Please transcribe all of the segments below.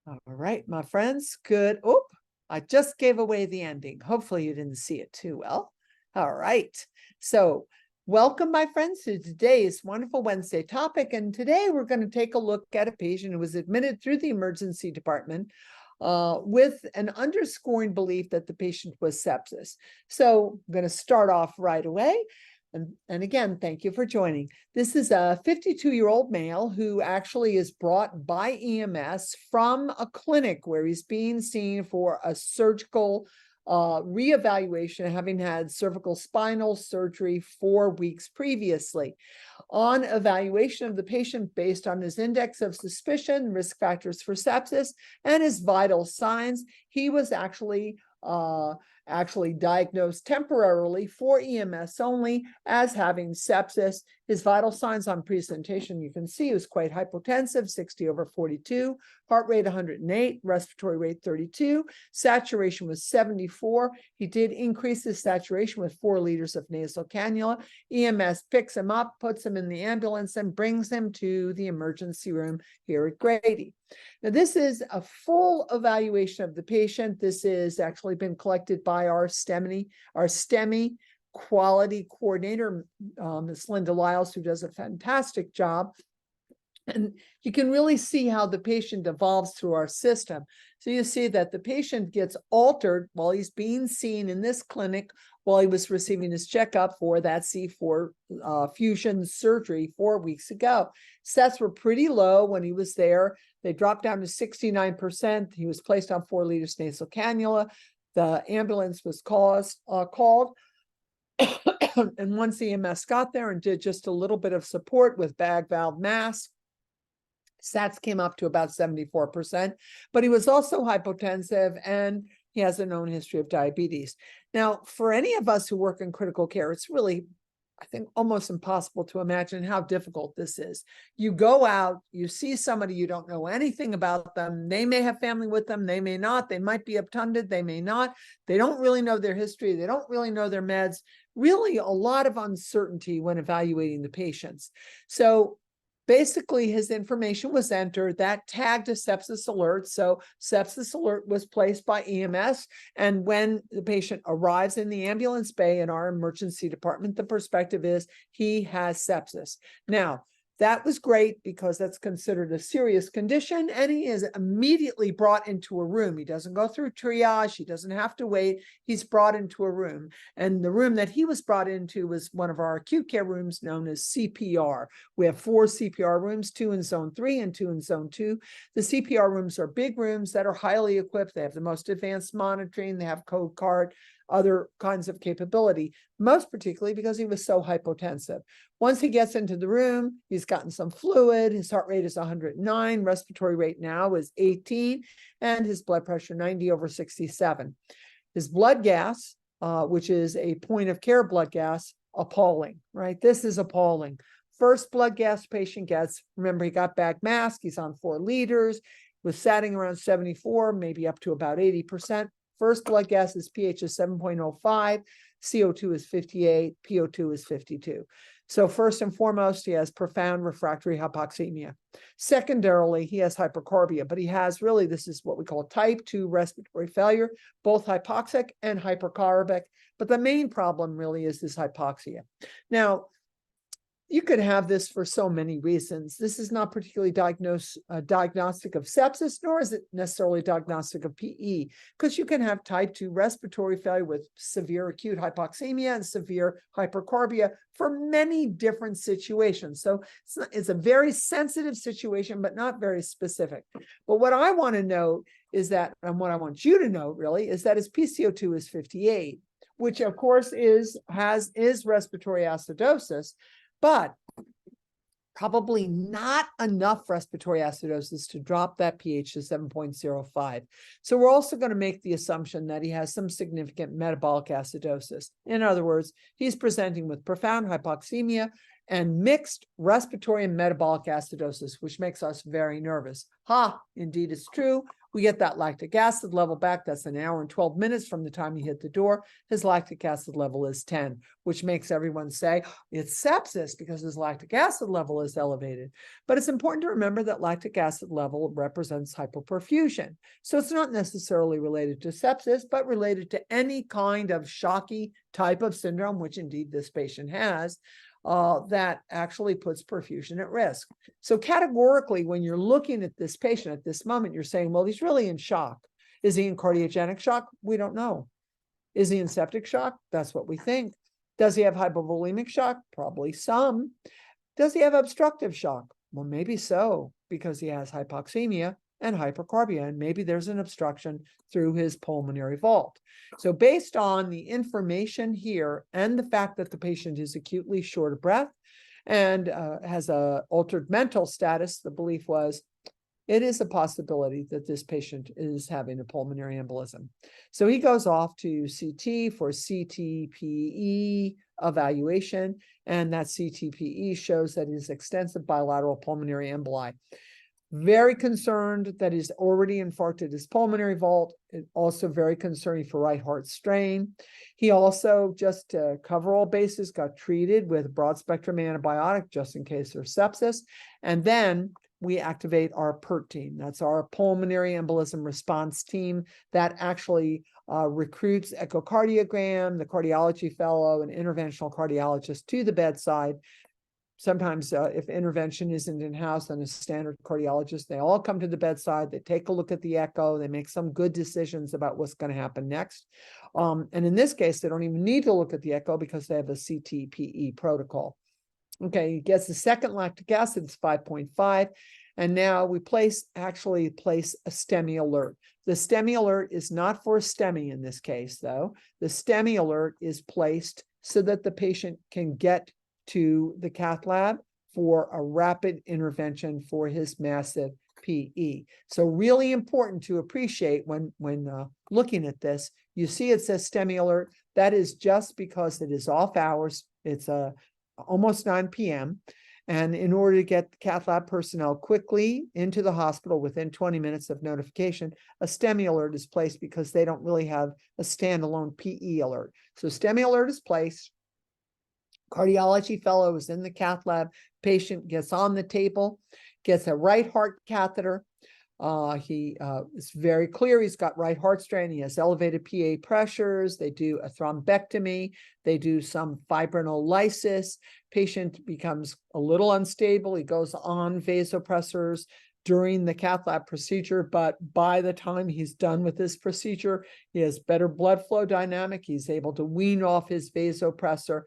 All right, my friends, good. Oh, I just gave away the ending. Hopefully you didn't see it too well. All right. So welcome, my friends, to today's wonderful Wednesday topic. And today we're going to take a look at a patient who was admitted through the emergency department with an underscoring belief that the patient was sepsis. So I'm going to start off right away. And again, thank you for joining. This is a 52-year-old male who actually is brought by EMS from a clinic where he's being seen for a surgical reevaluation, having had cervical spinal surgery 4 weeks previously. On evaluation of the patient based on his index of suspicion, risk factors for sepsis, and his vital signs, he was actually diagnosed temporarily for EMS only as having sepsis. His vital signs on presentation, you can see, he was quite hypotensive, 60/42, heart rate 108, respiratory rate 32, saturation was 74. He did increase his saturation with 4 liters of nasal cannula. EMS picks him up, puts him in the ambulance, and brings him to the emergency room here at Grady. Now, this is a full evaluation of the patient. This has actually been collected by our STEMI quality coordinator, Ms. Linda Lyles, who does a fantastic job. And you can really see how the patient evolves through our system. So you see that the patient gets altered while he's being seen in this clinic while he was receiving his checkup for that C4 fusion surgery 4 weeks ago. Sets were pretty low when he was there. They dropped down to 69%. He was placed on 4 liters nasal cannula. The ambulance was called. And once EMS got there and did just a little bit of support with bag valve mask, SATs came up to about 74%, but he was also hypotensive and he has a known history of diabetes. Now, for any of us who work in critical care, it's really, I think, almost impossible to imagine how difficult this is. You go out, you see somebody, you don't know anything about them. They may have family with them, they may not. They might be obtunded, they may not. They don't really know their history, they don't really know their meds. Really, a lot of uncertainty when evaluating the patients. So basically, his information was entered that tagged a sepsis alert. So sepsis alert was placed by EMS. And when the patient arrives in the ambulance bay in our emergency department, the perspective is he has sepsis. Now, that was great because that's considered a serious condition, and he is immediately brought into a room. He doesn't go through triage. He doesn't have to wait. He's brought into a room. And the room that he was brought into was one of our acute care rooms known as CPR. We have 4 CPR rooms, 2 in zone 3 and 2 in zone 2. The CPR rooms are big rooms that are highly equipped. They have the most advanced monitoring. They have code card, other kinds of capability, most particularly because he was so hypotensive. Once he gets into the room, he's gotten some fluid. His heart rate is 109. Respiratory rate now is 18, and his blood pressure 90/67. His blood gas, which is a point of care blood gas, appalling, right? This is appalling. First blood gas patient gets, remember, he got bag mask. He's on 4 liters, was satting around 74, maybe up to about 80%. First blood gas is pH is 7.05, CO2 is 58, PO2 is 52. So first and foremost, he has profound refractory hypoxemia. Secondarily, he has hypercarbia, but he has really, this is what we call type 2 respiratory failure, both hypoxic and hypercarbic. But the main problem really is this hypoxia. Now, you could have this for so many reasons. This is not particularly diagnostic of sepsis, nor is it necessarily diagnostic of PE, because you can have type 2 respiratory failure with severe acute hypoxemia and severe hypercarbia for many different situations. So it's a very sensitive situation, but not very specific. But what I want to note is that, and what I want you to note really, is that his PCO2 is 58, which of course is respiratory acidosis, but probably not enough respiratory acidosis to drop that pH to 7.05. So we're also going to make the assumption that he has some significant metabolic acidosis. In other words, he's presenting with profound hypoxemia, and mixed respiratory and metabolic acidosis, which makes us very nervous. Indeed, it's true. We get that lactic acid level back. That's an hour and 12 minutes from the time he hit the door. His lactic acid level is 10, which makes everyone say it's sepsis because his lactic acid level is elevated. But it's important to remember that lactic acid level represents hypoperfusion. So it's not necessarily related to sepsis, but related to any kind of shocky type of syndrome, which indeed this patient has, that actually puts perfusion at risk. So categorically, when you're looking at this patient at this moment, you're saying, well, he's really in shock. Is he in cardiogenic shock? We don't know. Is he in septic shock? That's what we think. Does he have hypovolemic shock? Probably some. Does he have obstructive shock? Well, maybe so, because he has hypoxemia and hypercarbia, and maybe there's an obstruction through his pulmonary vault. So based on the information here and the fact that the patient is acutely short of breath and has an altered mental status, the belief was it is a possibility that this patient is having a pulmonary embolism. So he goes off to CT for CTPE evaluation, and that CTPE shows that he has extensive bilateral pulmonary emboli. Very concerned that he's already infarcted his pulmonary vault. Also very concerning for right heart strain. He also, just to cover all bases, got treated with broad spectrum antibiotic just in case there's sepsis. And then we activate our PERT team. That's our pulmonary embolism response team that actually recruits echocardiogram, the cardiology fellow, and interventional cardiologist to the bedside. Sometimes if intervention isn't in-house, then a standard cardiologist, they all come to the bedside, they take a look at the echo, they make some good decisions about what's going to happen next. And in this case, they don't even need to look at the echo because they have a CTPE protocol. Okay, he gets the second lactic acid, it's 5.5. And now we actually place a STEMI alert. The STEMI alert is not for a STEMI in this case, though. The STEMI alert is placed so that the patient can get to the cath lab for a rapid intervention for his massive PE. So really important to appreciate when looking at this. You see it says STEMI alert. That is just because it is off hours. It's almost 9 p.m. And in order to get the cath lab personnel quickly into the hospital within 20 minutes of notification, a STEMI alert is placed because they don't really have a standalone PE alert. So STEMI alert is placed. Cardiology fellow is in the cath lab. Patient gets on the table, gets a right heart catheter. It's very clear he's got right heart strain. He has elevated PA pressures. They do a thrombectomy. They do some fibrinolysis. Patient becomes a little unstable. He goes on vasopressors during the cath lab procedure, but by the time he's done with this procedure, he has better blood flow dynamic. He's able to wean off his vasopressor.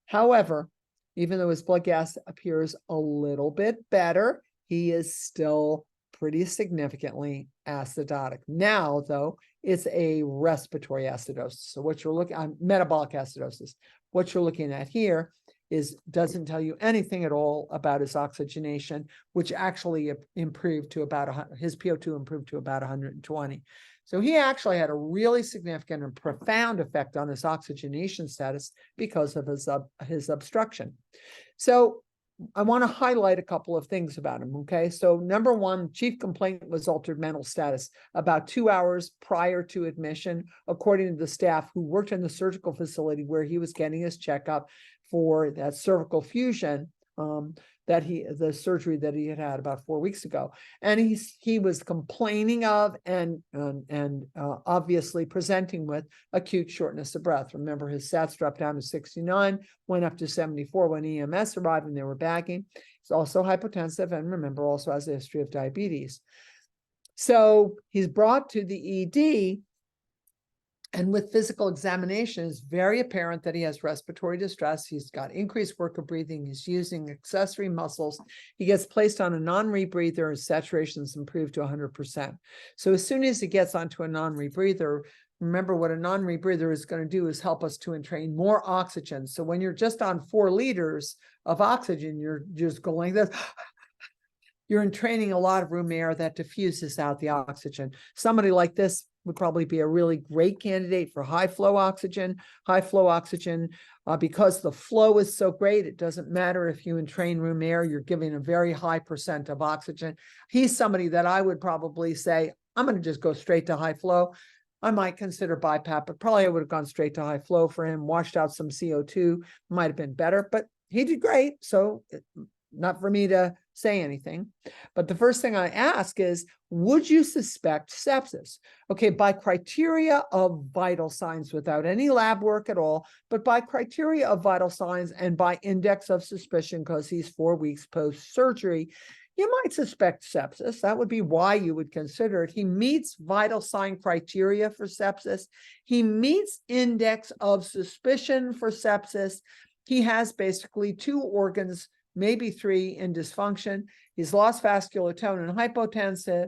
However, even though his blood gas appears a little bit better, he is still pretty significantly acidotic. Now, though, it's a respiratory acidosis. So what you're looking at, metabolic acidosis, what you're looking at here doesn't tell you anything at all about his oxygenation, which actually improved to about, his PO2 improved to about 120. So he actually had a really significant and profound effect on his oxygenation status because of his obstruction. So I want to highlight a couple of things about him, okay? So number one, chief complaint was altered mental status about 2 hours prior to admission, according to the staff who worked in the surgical facility where he was getting his checkup for that cervical fusion, the surgery that he had about 4 weeks ago. And he was complaining of and obviously presenting with acute shortness of breath. Remember, his SATs dropped down to 69, went up to 74 when EMS arrived and they were bagging. He's also hypotensive, and remember, also has a history of diabetes. So he's brought to the ED, and with physical examination, it's very apparent that he has respiratory distress. He's got increased work of breathing. He's using accessory muscles. He gets placed on a non-rebreather. His saturation's improved to 100%. So as soon as he gets onto a non-rebreather, remember what a non-rebreather is going to do is help us to entrain more oxygen. So when you're just on 4 liters of oxygen, you're just going like this. You're entraining a lot of room air that diffuses out the oxygen. Somebody like this would probably be a really great candidate for high flow oxygen. High flow oxygen Because the flow is so great, it doesn't matter if you entrain room air, you're giving a very high percent of oxygen. He's somebody that I would probably say, I'm going to just go straight to high flow. I might consider BiPAP, but probably I would have gone straight to high flow for him, washed out some CO2, might have been better, but he did great. So not for me to say anything. But the first thing I ask is, would you suspect sepsis? Okay, by criteria of vital signs without any lab work at all, but by criteria of vital signs and by index of suspicion, because he's 4 weeks post-surgery, you might suspect sepsis. That would be why you would consider it. He meets vital sign criteria for sepsis. He meets index of suspicion for sepsis. He has basically 2 organs, maybe 3 in dysfunction. He's lost vascular tone and hypotensive.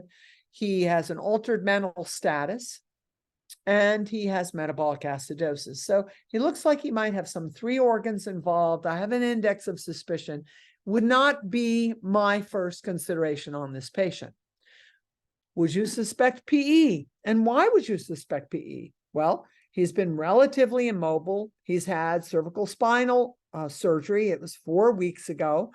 He has an altered mental status, and he has metabolic acidosis. So he looks like he might have some 3 organs involved. I have an index of suspicion. Would not be my first consideration on this patient. Would you suspect PE? And why would you suspect PE? Well, he's been relatively immobile. He's had cervical spinal surgery. It was 4 weeks ago.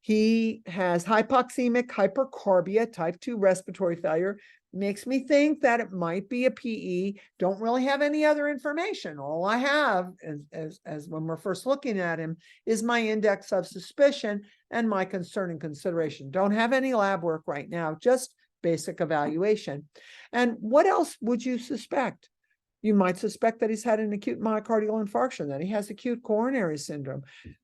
He has hypoxemic hypercarbia, type 2 respiratory failure. Makes me think that it might be a PE. Don't really have any other information. All I have, as when we're first looking at him, is my index of suspicion and my concern and consideration. Don't have any lab work right now, just basic evaluation. And what else would you suspect? You might suspect that he's had an acute myocardial infarction, that he has acute coronary syndrome.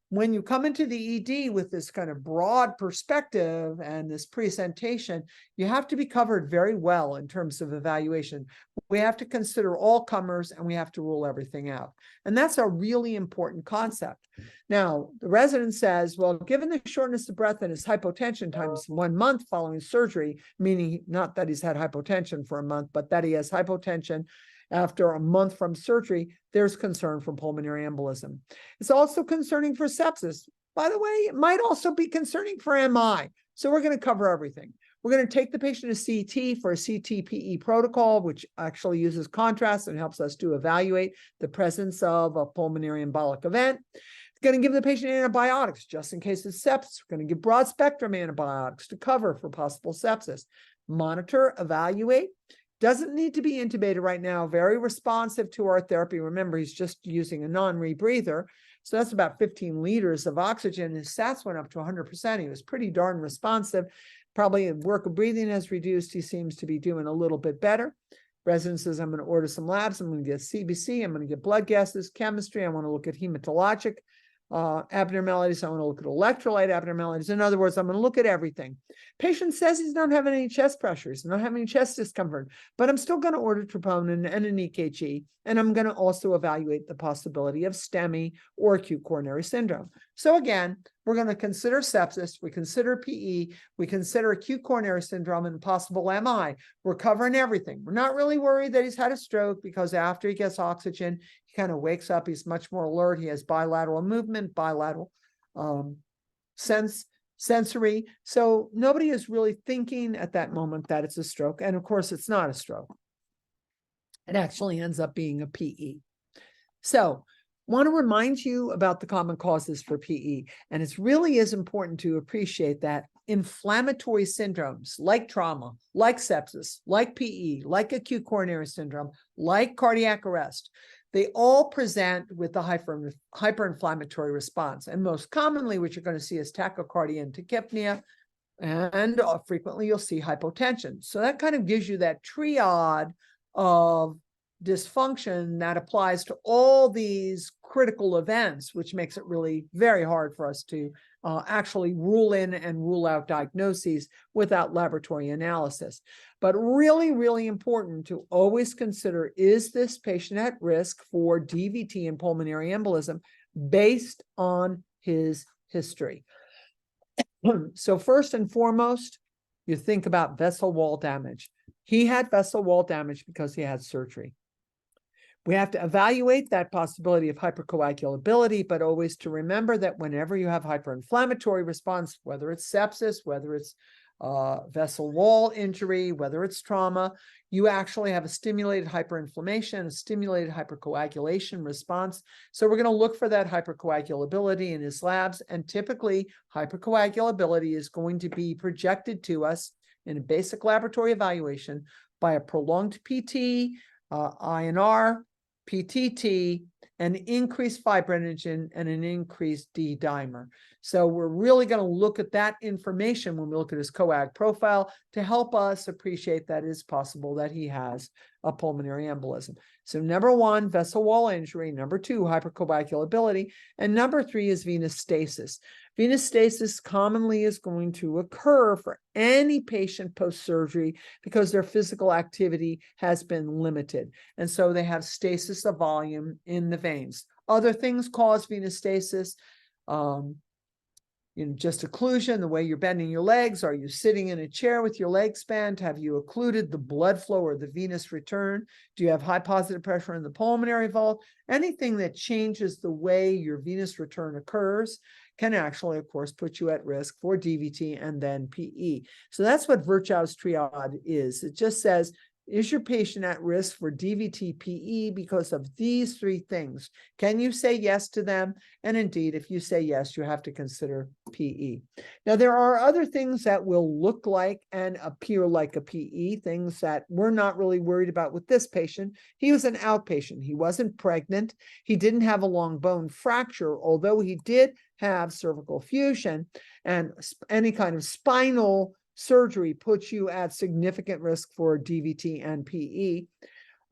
When you come into the ED with this kind of broad perspective and this presentation, you have to be covered very well in terms of evaluation. We have to consider all comers and we have to rule everything out. And that's a really important concept. Now, the resident says, well, given the shortness of breath and his hypotension times 1 month following surgery, meaning not that he's had hypotension for a month, but that he has hypotension after a month from surgery, there's concern for pulmonary embolism. It's also concerning for sepsis. By the way, it might also be concerning for MI. So we're going to cover everything. We're going to take the patient to CT for a CT-PE protocol, which actually uses contrast and helps us to evaluate the presence of a pulmonary embolic event. It's going to give the patient antibiotics just in case it's sepsis. We're going to give broad spectrum antibiotics to cover for possible sepsis. Monitor, evaluate. Doesn't need to be intubated right now. Very responsive to our therapy. Remember, he's just using a non-rebreather. So that's about 15 liters of oxygen. His sats went up to 100%. He was pretty darn responsive. Probably work of breathing has reduced. He seems to be doing a little bit better. Resident says, I'm going to order some labs. I'm going to get CBC. I'm going to get blood gases, chemistry. I want to look at hematologic abnormalities. I want to look at electrolyte abnormalities. In other words, I'm going to look at everything. Patient says he's not having any chest pressures, not having any chest discomfort, but I'm still going to order troponin and an EKG, and I'm going to also evaluate the possibility of STEMI or acute coronary syndrome. So again, we're going to consider sepsis, we consider PE, we consider acute coronary syndrome and possible MI. We're covering everything. We're not really worried that he's had a stroke, because after he gets oxygen, he kind of wakes up, he's much more alert, he has bilateral movement, bilateral sensory. So nobody is really thinking at that moment that it's a stroke. And of course, it's not a stroke. It actually ends up being a PE. So want to remind you about the common causes for PE. And it really is important to appreciate that inflammatory syndromes like trauma, like sepsis, like PE, like acute coronary syndrome, like cardiac arrest, they all present with the hyperinflammatory response. And most commonly, what you're going to see is tachycardia and tachypnea, and frequently you'll see hypotension. So that kind of gives you that triad of dysfunction that applies to all these critical events, which makes it really very hard for us to actually rule in and rule out diagnoses without laboratory analysis. But really, really important to always consider, is this patient at risk for DVT and pulmonary embolism based on his history? So first and foremost, you think about vessel wall damage. He had vessel wall damage because he had surgery. We have to evaluate that possibility of hypercoagulability, but always to remember that whenever you have hyperinflammatory response, whether it's sepsis, whether it's vessel wall injury, whether it's trauma, you actually have a stimulated hyperinflammation, a stimulated hypercoagulation response. So we're going to look for that hypercoagulability in his labs. And typically, hypercoagulability is going to be projected to us in a basic laboratory evaluation by a prolonged PT, INR, PTT, an increased fibrinogen, and an increased D-dimer. So we're really going to look at that information when we look at his coag profile to help us appreciate that it is possible that he has a pulmonary embolism. So number one, vessel wall injury. Number two, hypercoagulability. And number three is venous stasis. Venous stasis commonly is going to occur for any patient post-surgery because their physical activity has been limited. And so they have stasis of volume in the veins. Other things cause venous stasis. Just occlusion, the way you're bending your legs. Are you sitting in a chair with your legs bent? Have you occluded the blood flow or the venous return? Do you have high positive pressure in the pulmonary vault? Anything that changes the way your venous return occurs can actually, of course, put you at risk for DVT and then PE. So that's what Virchow's triad is. It just says, is your patient at risk for DVT PE because of these three things? Can you say yes to them? And indeed, if you say yes, you have to consider PE. Now, there are other things that will look like and appear like a PE, things that we're not really worried about with this patient. He was an outpatient. He wasn't pregnant. He didn't have a long bone fracture, although he did have cervical fusion, and any kind of spinal surgery puts you at significant risk for DVT and PE.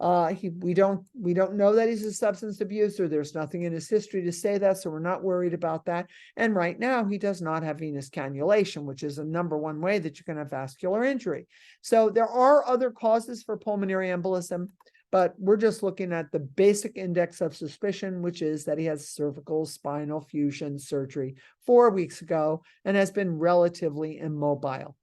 We don't know that he's a substance abuser. There's nothing in his history to say that, so we're not worried about that. And right now, he does not have venous cannulation, which is a number one way that you can have vascular injury. So there are other causes for pulmonary embolism, but we're just looking at the basic index of suspicion, which is that he has cervical spinal fusion surgery 4 weeks ago and has been relatively immobile.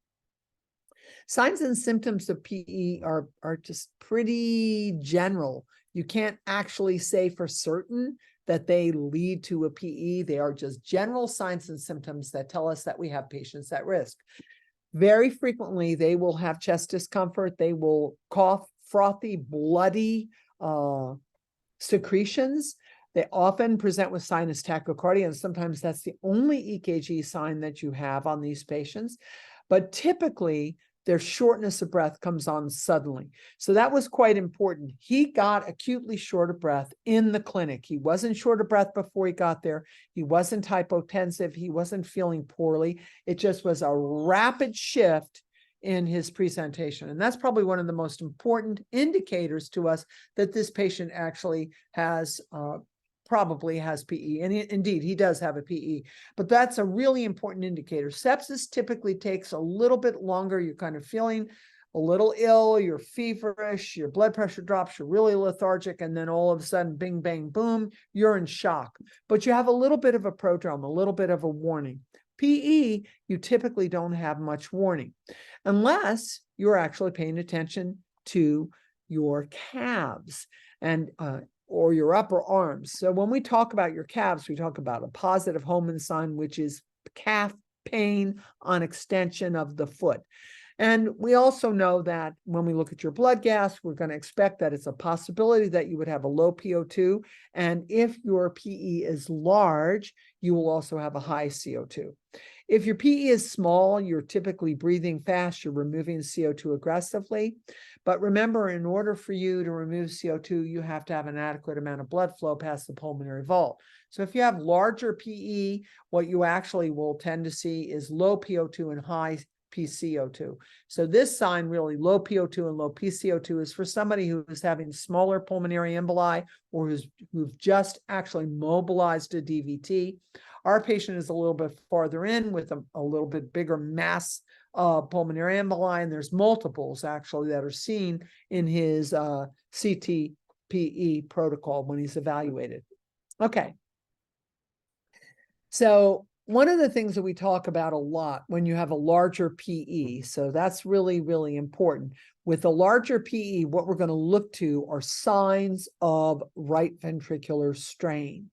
Signs and symptoms of PE are just pretty general. You can't actually say for certain that they lead to a PE. They are just general signs and symptoms that tell us that we have patients at risk. Very frequently, they will have chest discomfort. They will cough, frothy, bloody secretions. They often present with sinus tachycardia, and sometimes that's the only EKG sign that you have on these patients. But typically, their shortness of breath comes on suddenly. So that was quite important. He got acutely short of breath in the clinic. He wasn't short of breath before he got there. He wasn't hypotensive. He wasn't feeling poorly. It just was a rapid shift in his presentation. And that's probably one of the most important indicators to us that this patient actually has probably has PE. And indeed, he does have a PE, but that's a really important indicator. Sepsis typically takes a little bit longer. You're kind of feeling a little ill, you're feverish, your blood pressure drops, you're really lethargic, and then all of a sudden, bing, bang, boom, you're in shock. But you have a little bit of a prodrome, a little bit of a warning. PE, you typically don't have much warning unless you're actually paying attention to your calves and or your upper arms. So when we talk about your calves, we talk about a positive Homan sign, which is calf pain on extension of the foot. And we also know that when we look at your blood gas, we're going to expect that it's a possibility that you would have a low PO2. And if your PE is large, you will also have a high CO2. If your PE is small, you're typically breathing fast, you're removing CO2 aggressively. But remember, in order for you to remove CO2, you have to have an adequate amount of blood flow past the pulmonary vault. So if you have larger PE, what you actually will tend to see is low PO2 and high PCO2. So this sign, really low PO2 and low PCO2, is for somebody who is having smaller pulmonary emboli or who've just actually mobilized a DVT. Our patient is a little bit farther in with a little bit bigger mass pulmonary emboli, and there's multiples actually that are seen in his CT-PE protocol when he's evaluated. Okay. So one of the things that we talk about a lot when you have a larger PE, so that's really, really important. With a larger PE, what we're going to look to are signs of right ventricular strain.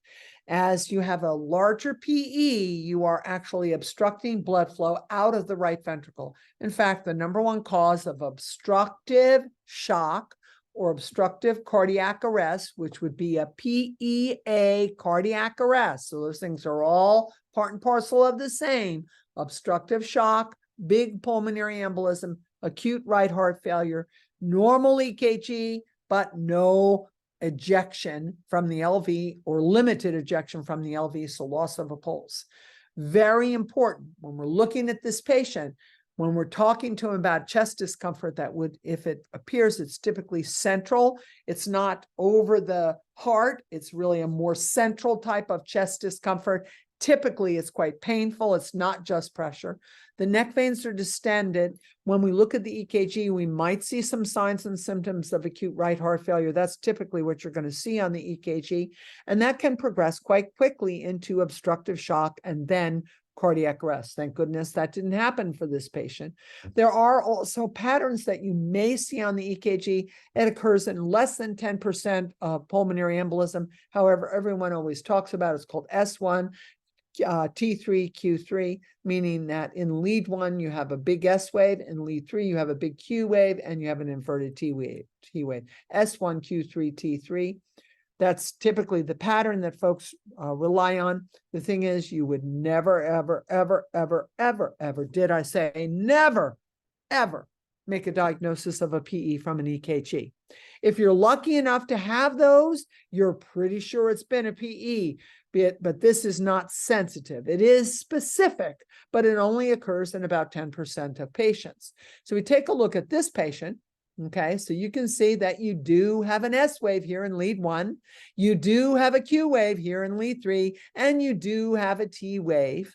As you have a larger PE, you are actually obstructing blood flow out of the right ventricle. In fact, the number one cause of obstructive shock or obstructive cardiac arrest, which would be a PEA cardiac arrest. So those things are all part and parcel of the same: obstructive shock, big pulmonary embolism, acute right heart failure, normal EKG, but no ejection from the LV or limited ejection from the LV, so loss of a pulse. Very important when we're looking at this patient, when we're talking to him about chest discomfort, that would, if it appears, it's typically central. It's not over the heart. It's really a more central type of chest discomfort. Typically, it's quite painful. It's not just pressure. The neck veins are distended. When we look at the EKG, we might see some signs and symptoms of acute right heart failure. That's typically what you're going to see on the EKG. And that can progress quite quickly into obstructive shock and then cardiac arrest. Thank goodness that didn't happen for this patient. There are also patterns that you may see on the EKG. It occurs in less than 10% of pulmonary embolism. However, everyone always talks about it. It's called S1. T3, Q3, meaning that in lead 1, you have a big S wave, in lead 3, you have a big Q wave, and you have an inverted T wave. S1, Q3, T3. That's typically the pattern that folks rely on. The thing is, you would never, ever, ever, ever, ever, ever, did I say never, ever make a diagnosis of a PE from an EKG. If you're lucky enough to have those, you're pretty sure it's been a PE. But this is not sensitive. It is specific, but it only occurs in about 10% of patients. So we take a look at this patient. Okay, so you can see that you do have an S wave here in lead 1. You do have a Q wave here in lead 3, and you do have a T wave,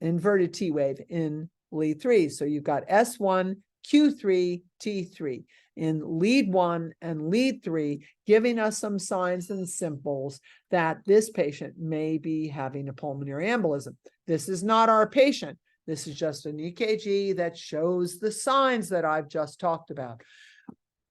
inverted T wave in lead 3. So you've got S1, Q3, T3 in lead 1 and lead 3, giving us some signs and symbols that this patient may be having a pulmonary embolism. This is not our patient. This is just an EKG that shows the signs that I've just talked about.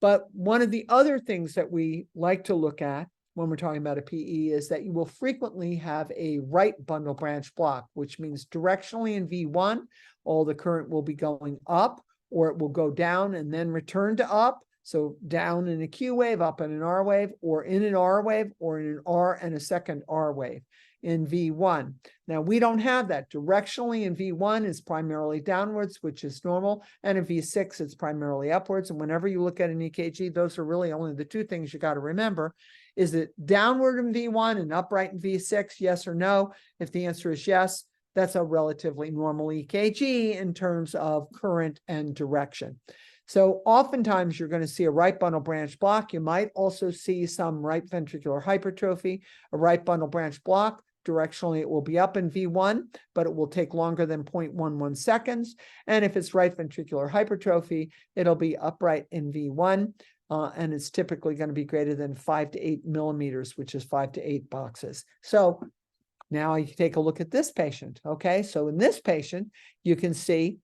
But one of the other things that we like to look at when we're talking about a PE is that you will frequently have a right bundle branch block, which means directionally in V1, all the current will be going up, or it will go down and then return to up. So down in a Q wave, up in an R wave, or in an R wave, or in an R and a second R wave in V1. Now, we don't have that. Directionally in V1 is primarily downwards, which is normal. And in V6, it's primarily upwards. And whenever you look at an EKG, those are really only the two things you got to remember. Is it downward in V1 and upright in V6? Yes or no? If the answer is yes, that's a relatively normal EKG in terms of current and direction. So oftentimes you're going to see a right bundle branch block. You might also see some right ventricular hypertrophy. A right bundle branch block, directionally it will be up in V1, but it will take longer than 0.11 seconds. And if it's right ventricular hypertrophy, it'll be upright in V1. And it's typically going to be greater than 5 to 8 millimeters, which is 5 to 8 boxes. So now you take a look at this patient. Okay, so in this patient, you can see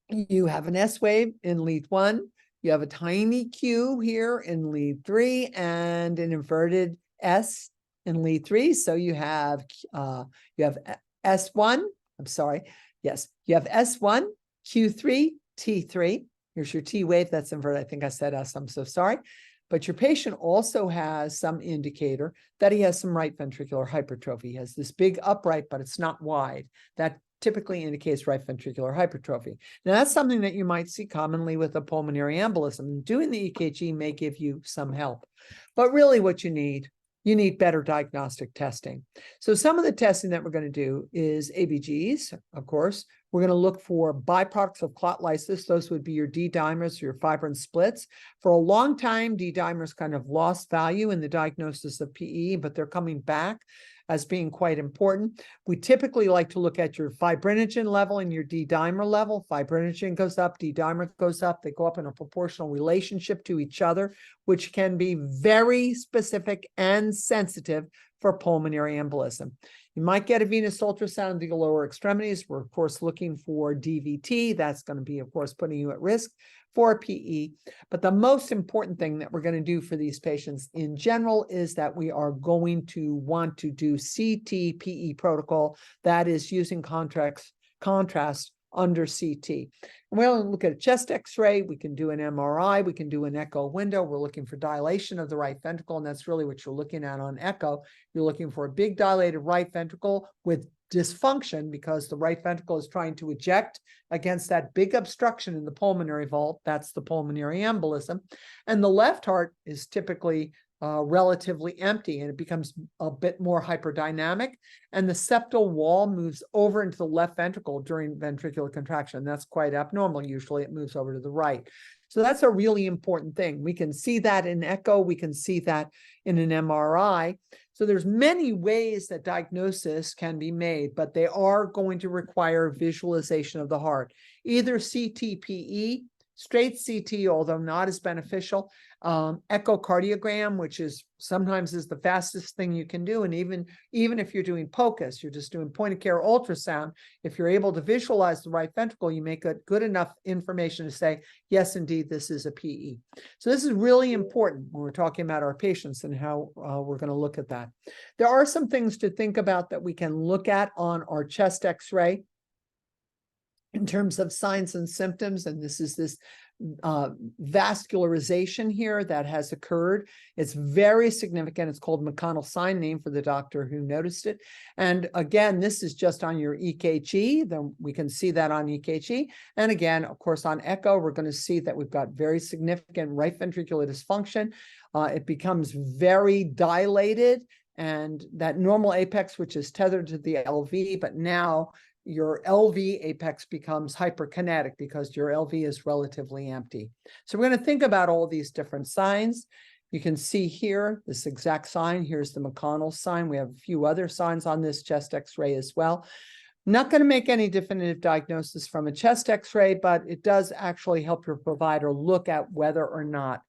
you have an S wave in lead 1. You have a tiny Q here in lead 3 and an inverted S in lead 3. So you have S1. I'm sorry. Yes, you have S1, Q3, T3. Here's your T wave. That's inverted. I think I said S. I'm so sorry. But your patient also has some indicator that he has some right ventricular hypertrophy. He has this big upright, but it's not wide. That typically indicates right ventricular hypertrophy. Now, that's something that you might see commonly with a pulmonary embolism. Doing the EKG may give you some help. But really what you need better diagnostic testing. So some of the testing that we're going to do is ABGs, of course. We're going to look for byproducts of clot lysis. Those would be your D-dimers, your fibrin splits. For a long time, D-dimers kind of lost value in the diagnosis of PE, but they're coming back as being quite important. We typically like to look at your fibrinogen level and your D-dimer level. Fibrinogen goes up, D-dimer goes up. They go up in a proportional relationship to each other, which can be very specific and sensitive for pulmonary embolism. You might get a venous ultrasound of the lower extremities. We're, of course, looking for DVT. That's going to be, of course, putting you at risk for PE. But the most important thing that we're going to do for these patients in general is that we are going to want to do CT PE protocol, that is using contrast under CT. And we'll look at a chest x-ray, we can do an MRI, we can do an echo window. We're looking for dilation of the right ventricle, and that's really what you're looking at on echo. You're looking for a big dilated right ventricle with dysfunction because the right ventricle is trying to eject against that big obstruction in the pulmonary vault. That's the pulmonary embolism. And the left heart is typically relatively empty, and it becomes a bit more hyperdynamic, and the septal wall moves over into the left ventricle during ventricular contraction. That's quite abnormal. Usually it moves over to the right. So that's a really important thing. We can see that in echo. We can see that in an MRI. So there's many ways that diagnosis can be made, but they are going to require visualization of the heart, either CTPE, straight CT, although not as beneficial, echocardiogram, which is sometimes is the fastest thing you can do. And even if you're doing POCUS, you're just doing point of care ultrasound, if you're able to visualize the right ventricle, you make good enough information to say, yes, indeed, this is a PE. So this is really important when we're talking about our patients and how we're going to look at that. There are some things to think about that we can look at on our chest x-ray in terms of signs and symptoms, and this is this vascularization here that has occurred. It's very significant. It's called McConnell sign, name for the doctor who noticed it. And again, this is just on your EKG. Then we can see that on EKG. And again, of course, on echo, we're going to see that we've got very significant right ventricular dysfunction. It becomes very dilated, and that normal apex, which is tethered to the LV, but now your LV apex becomes hyperkinetic because your LV is relatively empty. So we're going to think about all these different signs. You can see here this exact sign. Here's the McConnell sign. We have a few other signs on this chest x-ray as well. Not going to make any definitive diagnosis from a chest x-ray, but it does actually help your provider look at whether or not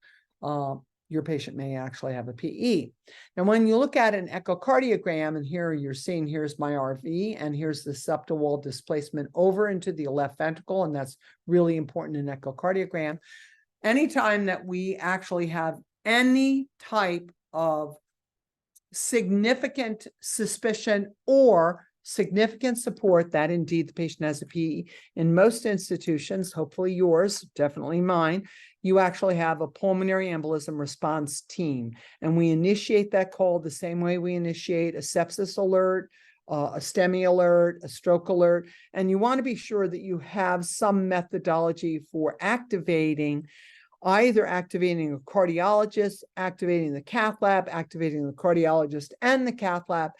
your patient may actually have a PE. Now, when you look at an echocardiogram, and here you're seeing, here's my RV, and here's the septal wall displacement over into the left ventricle, and that's really important in echocardiogram. Anytime that we actually have any type of significant suspicion or significant support that indeed the patient has a PE, in most institutions, hopefully yours, definitely mine, you actually have a pulmonary embolism response team. And we initiate that call the same way we initiate a sepsis alert, a STEMI alert, a stroke alert. And you want to be sure that you have some methodology for either activating a cardiologist, activating the cath lab, activating the cardiologist and the cath lab,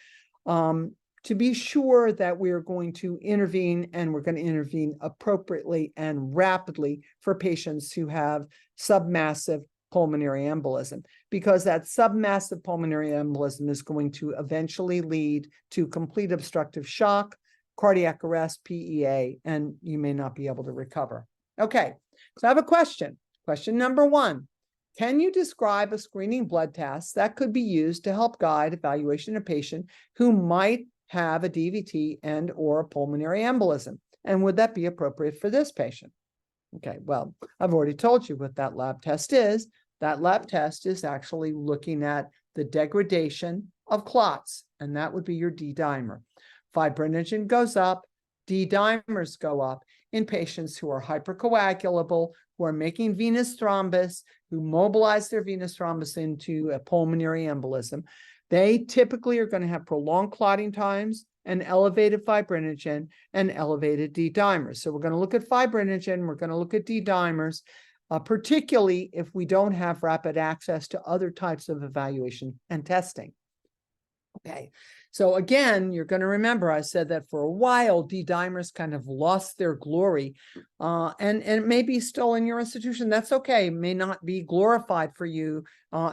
to be sure that we are going to intervene, and we're going to intervene appropriately and rapidly for patients who have submassive pulmonary embolism, because that submassive pulmonary embolism is going to eventually lead to complete obstructive shock, cardiac arrest, PEA, and you may not be able to recover. Okay, so I have a question. Question number 1. Can you describe a screening blood test that could be used to help guide evaluation of a patient who might have a DVT and or a pulmonary embolism? And would that be appropriate for this patient? Okay, well, I've already told you what that lab test is. That lab test is actually looking at the degradation of clots, and that would be your D-dimer. Fibrinogen goes up, D-dimers go up in patients who are hypercoagulable, who are making venous thrombus, who mobilize their venous thrombus into a pulmonary embolism. They typically are going to have prolonged clotting times and elevated fibrinogen and elevated D-dimers. So we're going to look at fibrinogen, we're going to look at D-dimers, particularly if we don't have rapid access to other types of evaluation and testing. Okay, so again, you're going to remember I said that for a while, D-dimers kind of lost their glory And it may be still in your institution. That's okay. It may not be glorified for you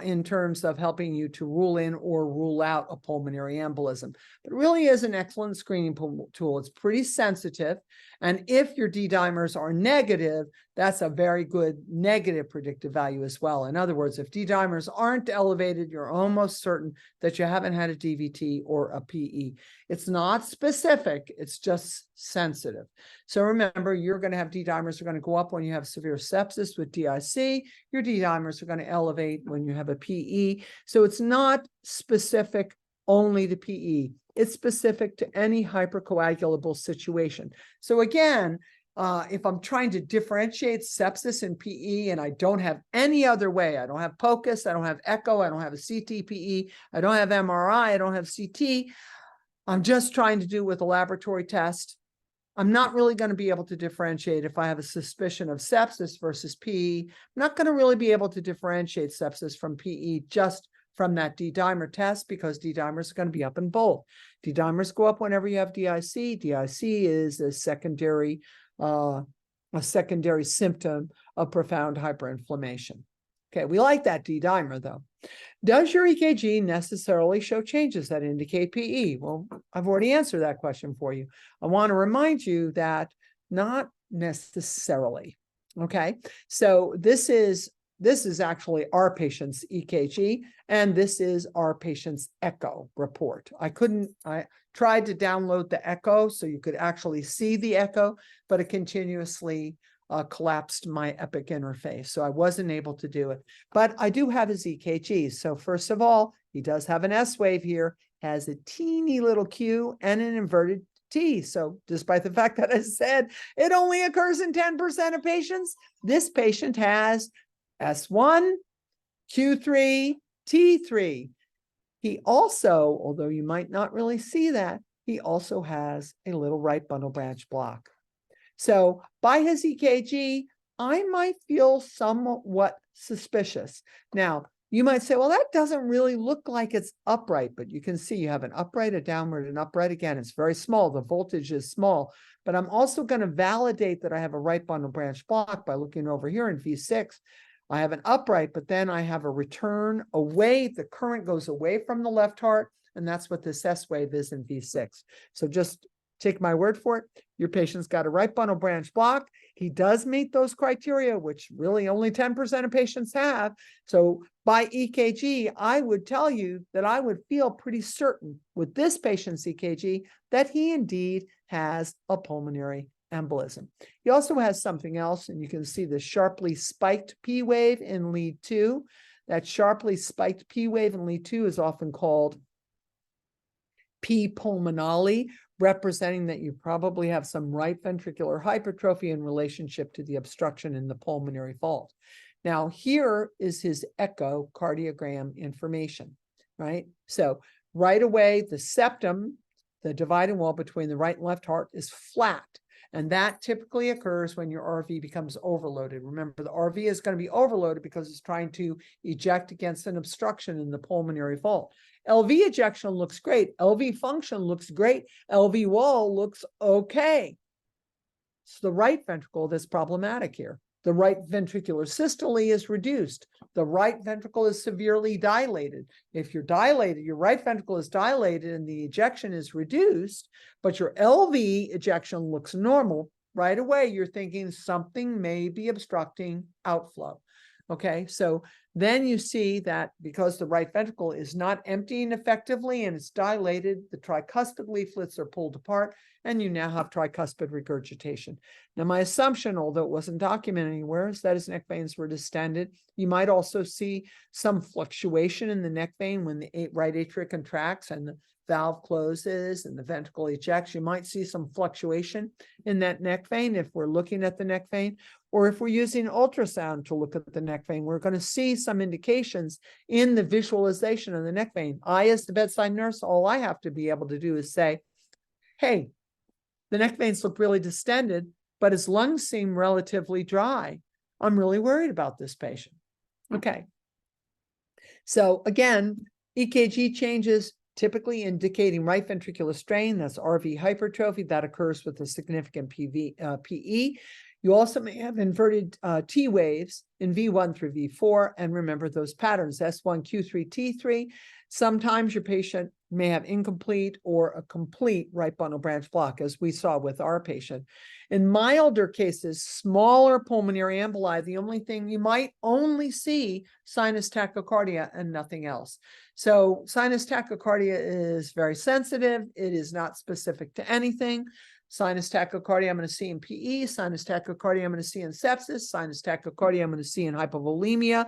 in terms of helping you to rule in or rule out a pulmonary embolism. But it really is an excellent screening tool. It's pretty sensitive. And if your D dimers are negative, that's a very good negative predictive value as well. In other words, if D dimers aren't elevated, you're almost certain that you haven't had a DVT or a PE. It's not specific, it's just sensitive. So remember, you're going to have D dimers are going to go up when you have severe sepsis with DIC. Your D dimers are going to elevate when you have a PE. So it's not specific only to PE. It's specific to any hypercoagulable situation. So again, if I'm trying to differentiate sepsis and PE and I don't have any other way, I don't have POCUS, I don't have echo, I don't have a CT-PE, I don't have MRI, I don't have CT, I'm just trying to do with a laboratory test, I'm not really going to be able to differentiate if I have a suspicion of sepsis versus PE. I'm not going to really be able to differentiate sepsis from PE just from that D dimer test, because D dimers are going to be up in both. D dimers go up whenever you have DIC. DIC is a secondary symptom of profound hyperinflammation. Okay, we like that D dimer though. Does your EKG necessarily show changes that indicate PE? Well, I've already answered that question for you. I want to remind you that not necessarily. Okay, so this is actually our patient's EKG, and this is our patient's echo report. I tried to download the echo so you could actually see the echo, but it continuously collapsed my Epic interface. So I wasn't able to do it, but I do have his EKG. So first of all, he does have an S wave here, has a teeny little Q and an inverted T. So despite the fact that I said it only occurs in 10% of patients, this patient has S1, Q3, T3. He also, although you might not really see that, he also has a little right bundle branch block. So by his EKG, I might feel somewhat suspicious. Now, you might say, well, that doesn't really look like it's upright, but you can see you have an upright, a downward, an upright. Again, it's very small. The voltage is small, but I'm also going to validate that I have a right bundle branch block by looking over here in V6. I have an upright, but then I have a return away. The current goes away from the left heart, and that's what this S wave is in V6. So just take my word for it. Your patient's got a right bundle branch block. He does meet those criteria, which really only 10% of patients have. So by EKG, I would tell you that I would feel pretty certain with this patient's EKG that he indeed has a pulmonary embolism. He also has something else, and you can see the sharply spiked P wave in lead 2. That sharply spiked P wave in lead 2 is often called P pulmonale, representing that you probably have some right ventricular hypertrophy in relationship to the obstruction in the pulmonary vault. Now, here is his echocardiogram information, right? So right away, the septum, the dividing wall between the right and left heart, is flat. And that typically occurs when your RV becomes overloaded. Remember, the RV is going to be overloaded because it's trying to eject against an obstruction in the pulmonary vault. LV ejection looks great. LV function looks great. LV wall looks okay. It's the right ventricle that's problematic here. The right ventricular systole is reduced. The right ventricle is severely dilated. If you're dilated, your right ventricle is dilated and the ejection is reduced, but your LV ejection looks normal, right away you're thinking something may be obstructing outflow. Okay, so then you see that because the right ventricle is not emptying effectively and it's dilated, the tricuspid leaflets are pulled apart, and you now have tricuspid regurgitation. Now, my assumption, although it wasn't documented anywhere, is that his neck veins were distended. You might also see some fluctuation in the neck vein when the right atria contracts and the valve closes and the ventricle ejects. You might see some fluctuation in that neck vein if we're looking at the neck vein, or if we're using ultrasound to look at the neck vein, we're going to see some indications in the visualization of the neck vein. I, as the bedside nurse, all I have to be able to do is say, hey, the neck veins look really distended, but his lungs seem relatively dry. I'm really worried about this patient. Okay. So again, EKG changes typically indicating right ventricular strain, that's RV hypertrophy, that occurs with a significant PE. You also may have inverted T waves in V1 through V4, and remember those patterns, S1, Q3, T3. Sometimes your patient may have incomplete or a complete right bundle branch block, as we saw with our patient. In milder cases, smaller pulmonary emboli, the only thing you might only see sinus tachycardia and nothing else. So sinus tachycardia is very sensitive. It is not specific to anything. Sinus tachycardia I'm going to see in PE, sinus tachycardia I'm going to see in sepsis, sinus tachycardia I'm going to see in hypovolemia.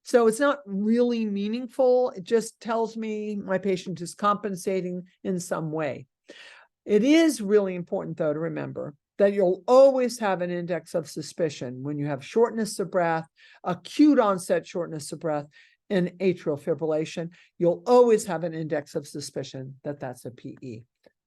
So it's not really meaningful. It just tells me my patient is compensating in some way. It is really important, though, to remember that you'll always have an index of suspicion when you have shortness of breath, acute onset shortness of breath, and atrial fibrillation. You'll always have an index of suspicion that that's a PE.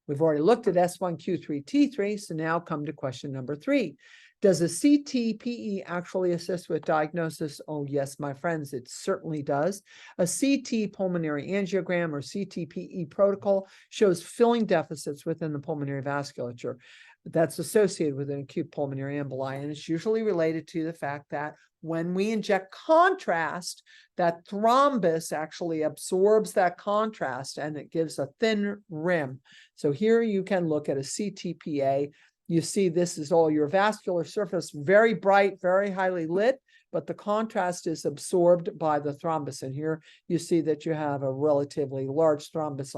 We've already looked at S1, Q3, T3, so now come to question number 3. Does a CT-PE actually assist with diagnosis? Oh, yes, my friends, it certainly does. A CT pulmonary angiogram or CT-PE protocol shows filling deficits within the pulmonary vasculature that's associated with an acute pulmonary emboli, and it's usually related to the fact that when we inject contrast, that thrombus actually absorbs that contrast and it gives a thin rim. So here you can look at a CTPA. You see this is all your vascular surface, very bright, very highly lit, but the contrast is absorbed by the thrombus. And here you see that you have a relatively large thrombus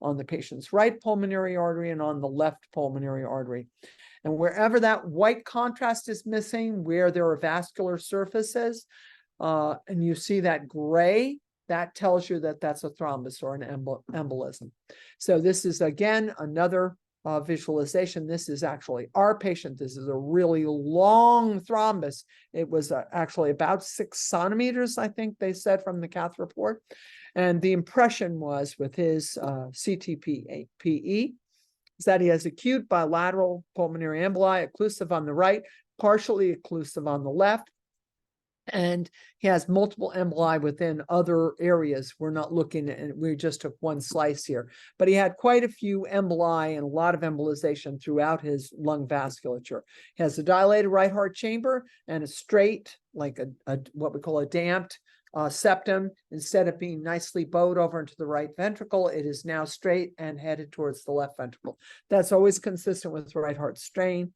on the patient's right pulmonary artery and on the left pulmonary artery. And wherever that white contrast is missing, where there are vascular surfaces, and you see that gray, that tells you that that's a thrombus or an embolism. So this is, again, another visualization. This is actually our patient. This is a really long thrombus. It was actually about 6 centimeters, I think they said from the cath report. And the impression was with his CTPE is that he has acute bilateral pulmonary emboli, occlusive on the right, partially occlusive on the left. And he has multiple emboli within other areas. We're not looking at, we just took one slice here, but he had quite a few emboli and a lot of embolization throughout his lung vasculature. He has a dilated right heart chamber and a straight, like a what we call a damped septum. Instead of being nicely bowed over into the right ventricle, it is now straight and headed towards the left ventricle. That's always consistent with right heart strain.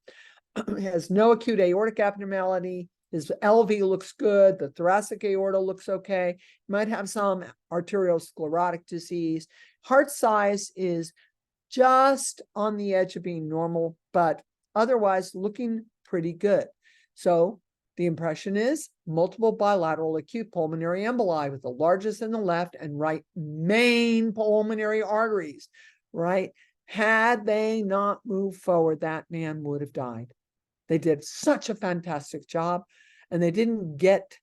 He has no acute aortic abnormality. His LV looks good. The thoracic aorta looks okay. He might have some arteriosclerotic disease. Heart size is just on the edge of being normal, but otherwise looking pretty good. So the impression is multiple bilateral acute pulmonary emboli with the largest in the left and right main pulmonary arteries, right? Had they not moved forward, that man would have died. They did such a fantastic job, and they didn't get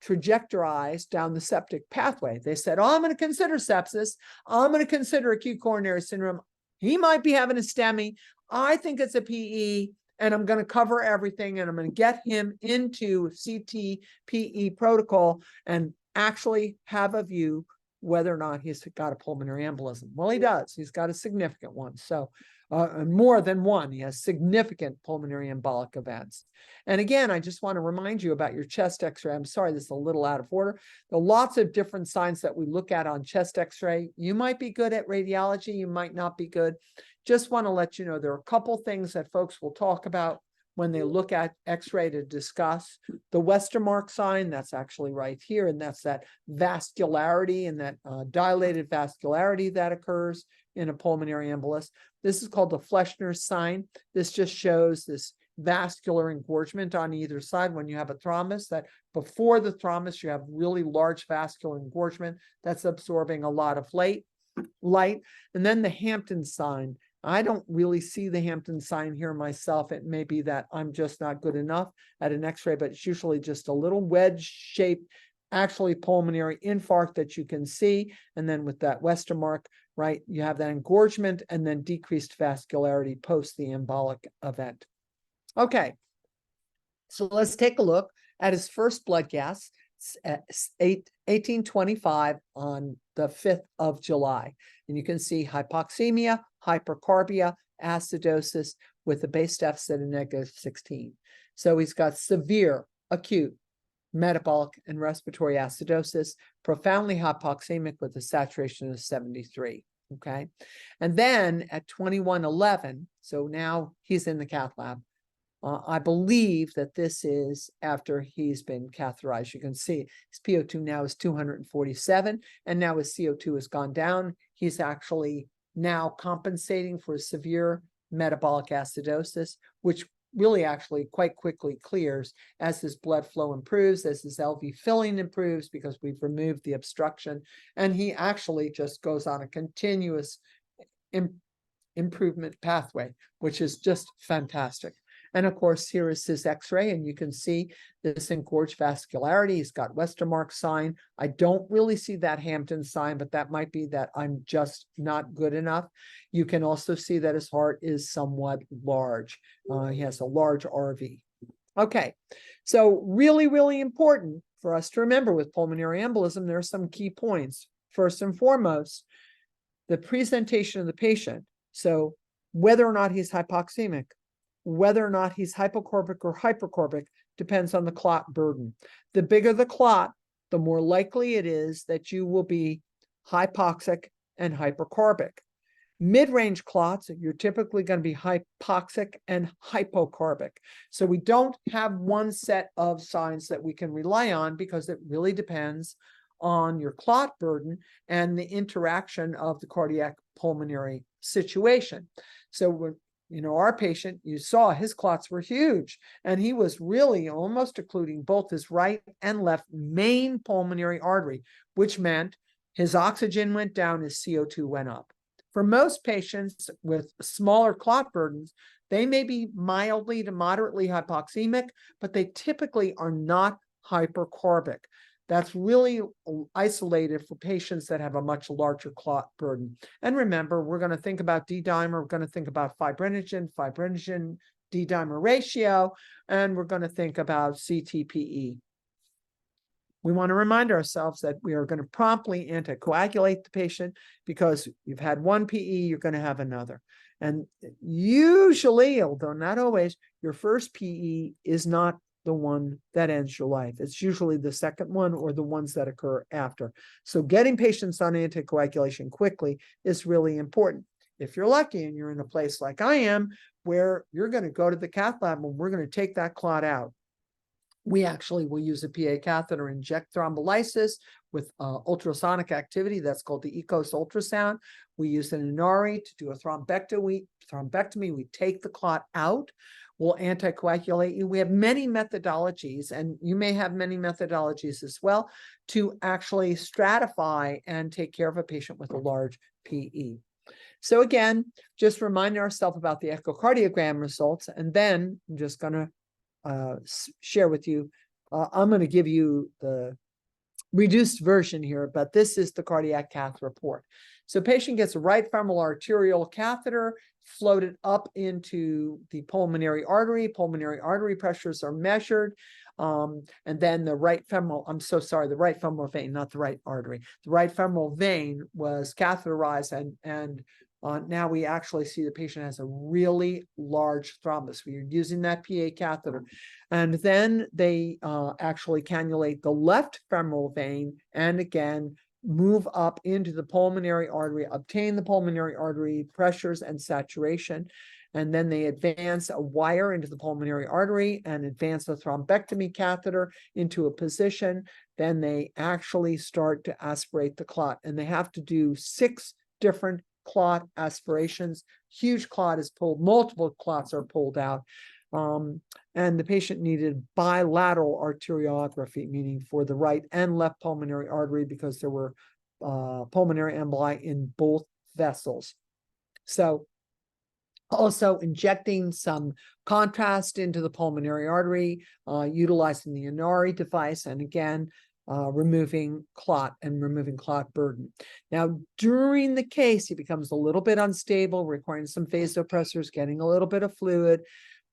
trajectorized down the septic pathway. They said, oh, I'm going to consider sepsis. I'm going to consider acute coronary syndrome. He might be having a STEMI. I think it's a PE, and I'm going to cover everything, and I'm going to get him into CT-PE protocol and actually have a view whether or not he's got a pulmonary embolism. Well, he does. He's got a significant one. So more than one. He has significant pulmonary embolic events. And again, I just want to remind you about your chest x-ray. I'm sorry, this is a little out of order. There are lots of different signs that we look at on chest x-ray. You might be good at radiology. You might not be good. Just want to let you know there are a couple things that folks will talk about when they look at x-ray to discuss. The Westermarck sign, that's actually right here, and that's that vascularity and that dilated vascularity that occurs in a pulmonary embolus. This is called the Fleschner's sign. This just shows this vascular engorgement on either side when you have a thrombus, that before the thrombus, you have really large vascular engorgement that's absorbing a lot of light. And then the Hampton sign. I don't really see the Hampton sign here myself. It may be that I'm just not good enough at an x-ray, but it's usually just a little wedge-shaped, actually pulmonary infarct that you can see. And then with that Westermarck, right, you have that engorgement and then decreased vascularity post the embolic event. Okay, so let's take a look at his first blood gas, 1825 on the 5th of July. And you can see hypoxemia, hypercarbia, acidosis, with a base deficit of -16. So he's got severe acute metabolic and respiratory acidosis, profoundly hypoxemic with a saturation of 73. Okay. And then at 2111, so now he's in the cath lab. I believe that this is after he's been catheterized. You can see his PO2 now is 247, and now his CO2 has gone down. He's actually now compensating for severe metabolic acidosis, which really actually quite quickly clears as his blood flow improves, as his LV filling improves, because we've removed the obstruction, and he actually just goes on a continuous improvement pathway, which is just fantastic. And of course, here is his x-ray, and you can see this engorged vascularity. He's got Westermarck sign. I don't really see that Hampton sign, but that might be that I'm just not good enough. You can also see that his heart is somewhat large. He has a large RV. Okay, so really, really important for us to remember with pulmonary embolism, there are some key points. First and foremost, the presentation of the patient. So whether or not he's hypoxemic, whether or not he's hypocorbic or hypercorbic depends on the clot burden. The bigger the clot, the more likely it is that you will be hypoxic and hypercorbic. Mid-range clots, you're typically going to be hypoxic and hypocarbic. So we don't have one set of signs that we can rely on because it really depends on your clot burden and the interaction of the cardiac pulmonary situation. So when our patient, you saw his clots were huge, and he was really almost occluding both his right and left main pulmonary artery, which meant his oxygen went down, his CO2 went up. For most patients with smaller clot burdens, they may be mildly to moderately hypoxemic, but they typically are not hypercarbic. That's really isolated for patients that have a much larger clot burden. And remember, we're going to think about D-dimer, we're going to think about fibrinogen, D-dimer ratio, and we're going to think about CTPE. We want to remind ourselves that we are going to promptly anticoagulate the patient because you've had one PE, you're going to have another. And usually, although not always, your first PE is not the one that ends your life. It's usually the second one or the ones that occur after. So getting patients on anticoagulation quickly is really important. If you're lucky and you're in a place like I am, where you're going to go to the cath lab and we're going to take that clot out, we actually will use a PA catheter, inject thrombolysis with ultrasonic activity. That's called the ECOS ultrasound. We use an inari to do a thrombectomy. We take the clot out. We'll anticoagulate you. We have many methodologies, and you may have many methodologies as well, to actually stratify and take care of a patient with a large PE. So again, just remind ourselves about the echocardiogram results, and then I'm just going to share with you. I'm going to give you the reduced version here, but this is the cardiac cath report. So patient gets a right femoral arterial catheter floated up into the pulmonary artery. Pulmonary artery pressures are measured. And then the right femoral, the right femoral vein, not the right artery. The right femoral vein was catheterized, and now we actually see the patient has a really large thrombus. We are using that PA catheter. And then they actually cannulate the left femoral vein and again, move up into the pulmonary artery, obtain the pulmonary artery pressures and saturation. And then they advance a wire into the pulmonary artery and advance the thrombectomy catheter into a position. Then they actually start to aspirate the clot. And they have to do 6 different clot aspirations. Huge clot is pulled, multiple clots are pulled out. And the patient needed bilateral arteriography, meaning for the right and left pulmonary artery, because there were pulmonary emboli in both vessels. So also injecting some contrast into the pulmonary artery, utilizing the Inari device, and again, removing clot and removing clot burden. Now, during the case, he becomes a little bit unstable, requiring some vasopressors, getting a little bit of fluid.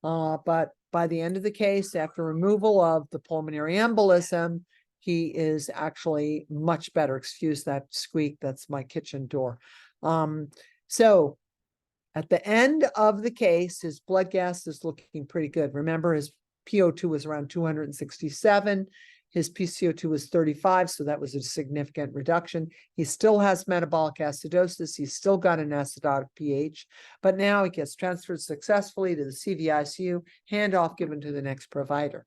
But by the end of the case, after removal of the pulmonary embolism, he is actually much better. Excuse that squeak, that's my kitchen door. So At the end of the case, his blood gas is looking pretty good. Remember, his PO2 was around 267. His PCO2 was 35, so that was a significant reduction. He still has metabolic acidosis. He's still got an acidotic pH, but now he gets transferred successfully to the CVICU, handoff given to the next provider.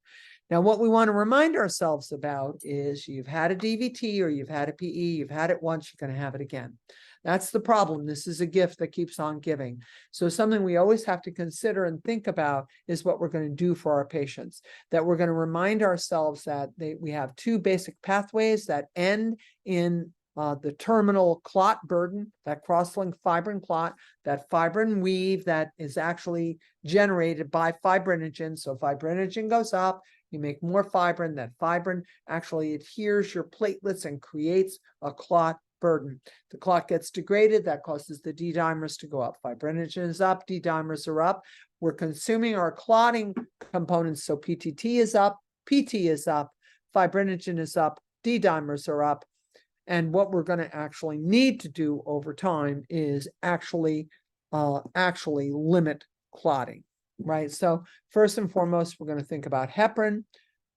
Now, what we want to remind ourselves about is you've had a DVT or you've had a PE, you've had it once, you're going to have it again. That's the problem. This is a gift that keeps on giving. So something we always have to consider and think about is what we're going to do for our patients, that we're going to remind ourselves that we have two basic pathways that end in the terminal clot burden, that cross-linked fibrin clot, that fibrin weave that is actually generated by fibrinogen. So fibrinogen goes up, you make more fibrin, that fibrin actually adheres your platelets and creates a clot burden. The clot gets degraded, that causes the D dimers to go up. Fibrinogen is up, D dimers are up. We're consuming our clotting components, so PTT is up, PT is up, fibrinogen is up, D dimers are up. And what we're going to actually need to do over time is actually limit clotting, right? So first and foremost, we're going to think about heparin.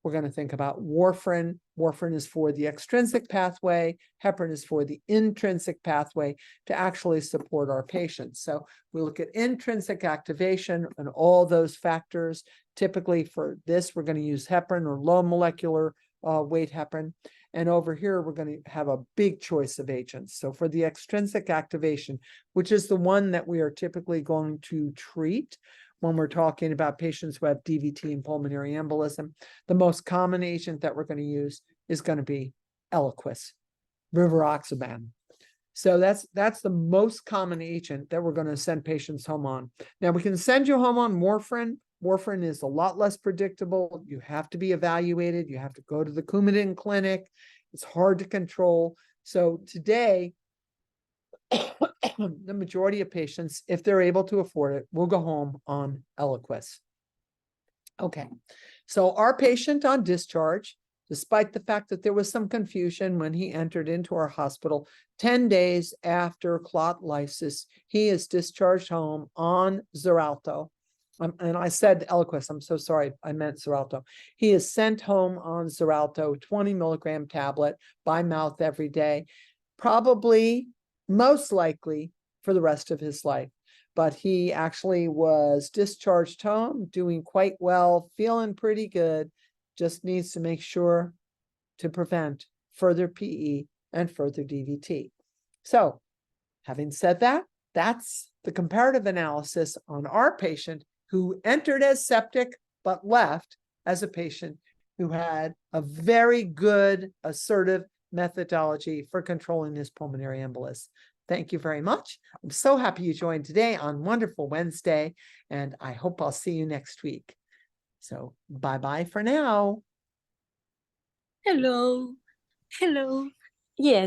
We're going to think about warfarin. Warfarin is for the extrinsic pathway. Heparin is for the intrinsic pathway to actually support our patients. So we look at intrinsic activation and all those factors. Typically for this, we're going to use heparin or low molecular weight heparin. And over here, we're going to have a big choice of agents. So for the extrinsic activation, which is the one that we are typically going to treat when we're talking about patients who have DVT and pulmonary embolism, the most common agent that we're going to use is going to be Eliquis, rivaroxaban. So that's the most common agent that we're going to send patients home on. Now, we can send you home on warfarin. Warfarin is a lot less predictable. You have to be evaluated. You have to go to the Coumadin clinic. It's hard to control. So today, the majority of patients, if they're able to afford it, will go home on Eliquis. Okay, so our patient on discharge, despite the fact that there was some confusion when he entered into our hospital, 10 days after clot lysis, he is discharged home on Xarelto. And I said Eliquis, I'm so sorry, I meant Xarelto. He is sent home on Xarelto, 20 milligram tablet by mouth every day, probably, most likely, for the rest of his life. But he actually was discharged home, doing quite well, feeling pretty good, just needs to make sure to prevent further PE and further DVT. So, having said that, that's the comparative analysis on our patient who entered as septic but left as a patient who had a very good assertive methodology for controlling his pulmonary embolus. Thank you very much. I'm so happy you joined today on Wonderful Wednesday, and I hope I'll see you next week. So bye-bye for now. Hello. Hello. Yes.